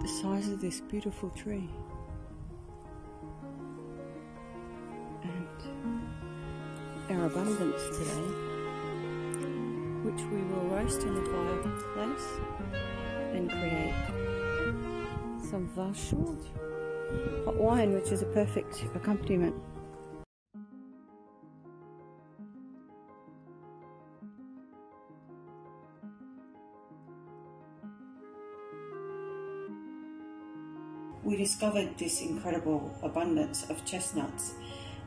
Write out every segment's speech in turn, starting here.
size of this beautiful tree. And our abundance today, which we will roast in the fireplace and create some Vinauchaud hot wine, which is a perfect accompaniment. We discovered this incredible abundance of chestnuts.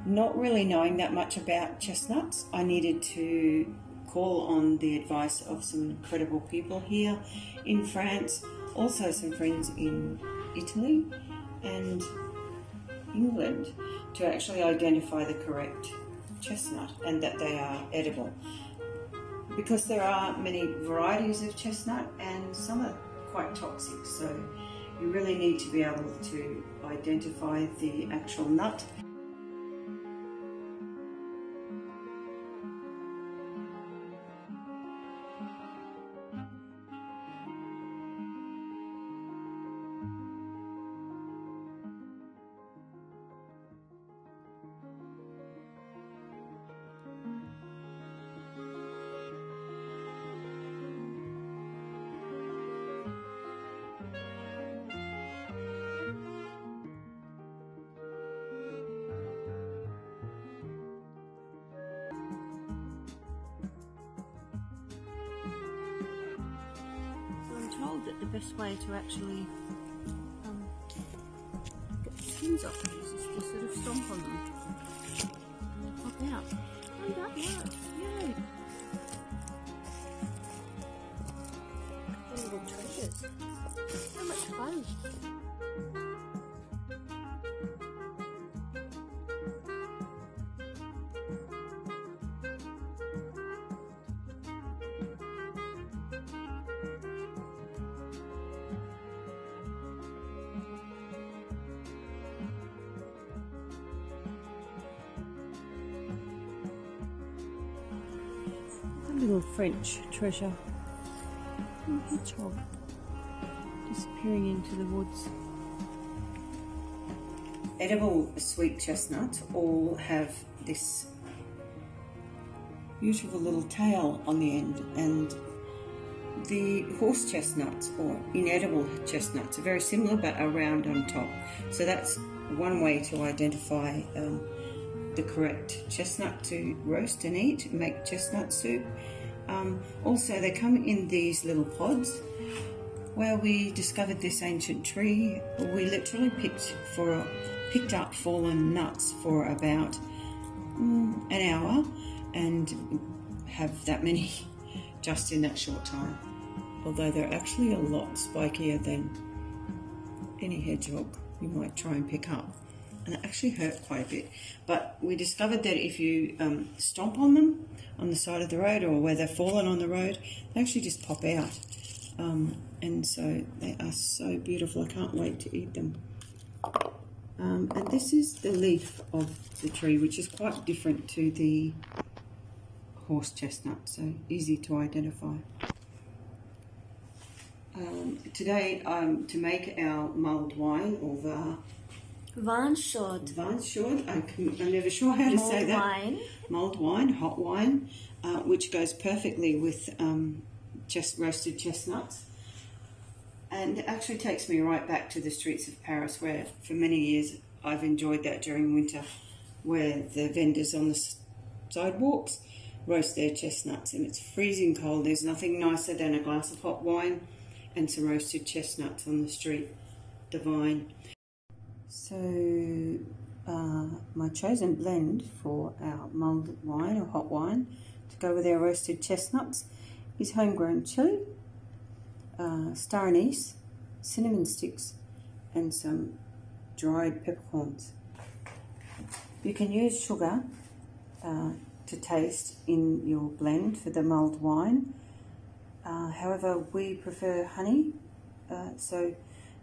Not really knowing that much about chestnuts, I needed to call on the advice of some incredible people here in France, also some friends in Italy and England, to actually identify the correct chestnut and that they are edible. Because there are many varieties of chestnut and some are quite toxic, so you really need to be able to identify the actual nut. That the best way to actually get the skins off these is to sort of stomp on them and they pop out. Oh, that works! Yay! They're little treasures. So much fun! Little French treasure. Hedgehog disappearing into the woods. Edible sweet chestnuts all have this beautiful little tail on the end, and the horse chestnuts or inedible chestnuts are very similar but are round on top. So that's one way to identify the correct chestnut to roast and eat, make chestnut soup. Also, they come in these little pods. Where we discovered this ancient tree, we literally picked up fallen nuts for about an hour and have that many just in that short time. Although they're actually a lot spikier than any hedgehog you might try and pick up. And it actually hurt quite a bit. But we discovered that if you stomp on them on the side of the road or where they've fallen on the road, they actually just pop out. And so they are so beautiful. I can't wait to eat them. And this is the leaf of the tree, which is quite different to the horse chestnut, so easy to identify. Today, to make our mulled wine or Vinauchaud. I'm never sure how to say that. Wine. Mulled wine, hot wine, which goes perfectly with roasted chestnuts. And it actually takes me right back to the streets of Paris, where for many years I've enjoyed that during winter, where the vendors on the sidewalks roast their chestnuts, and it's freezing cold. There's nothing nicer than a glass of hot wine and some roasted chestnuts on the street. Divine. So my chosen blend for our mulled wine or hot wine to go with our roasted chestnuts is homegrown chili, Star Anise, cinnamon sticks and some dried peppercorns. You can use sugar to taste in your blend for the mulled wine. However, we prefer honey, so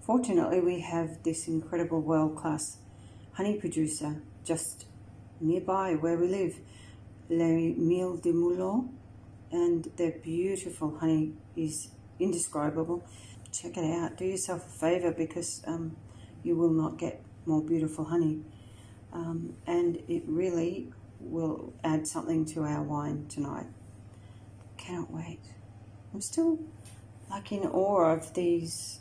fortunately we have this incredible world-class honey producer just nearby where we live, Mieldumoulin, and their beautiful honey is indescribable. check it out. Do yourself a favour, because you will not get more beautiful honey, and it really will add something to our wine tonight. Cannot wait. I'm still like in awe of these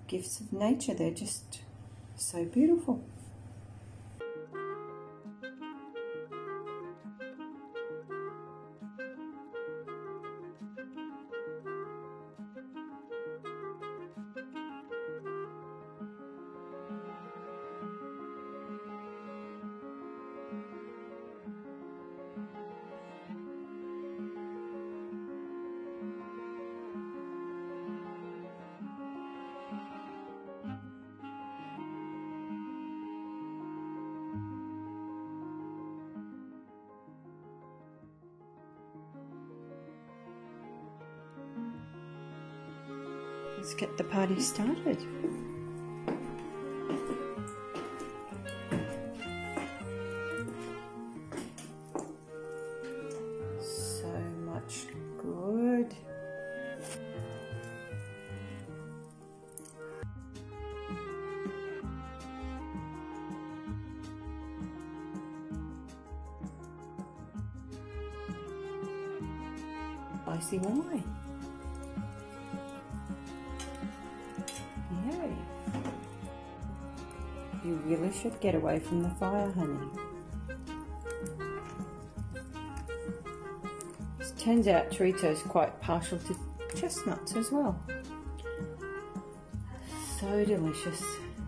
gifts of nature. They're just so beautiful. Let's get the party started. So much good. I see why. You really should get away from the fire, honey. It turns out Churrito's quite partial to chestnuts as well. So delicious.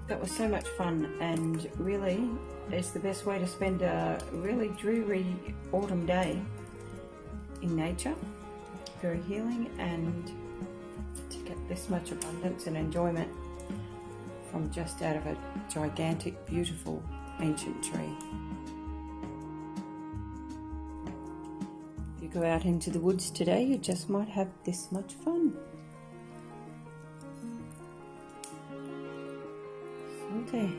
That was so much fun, and really is the best way to spend a really dreary autumn day in nature. Very healing, and to get this much abundance and enjoyment from just out of a gigantic, beautiful, ancient tree. If you go out into the woods today, you just might have this much fun. Santé.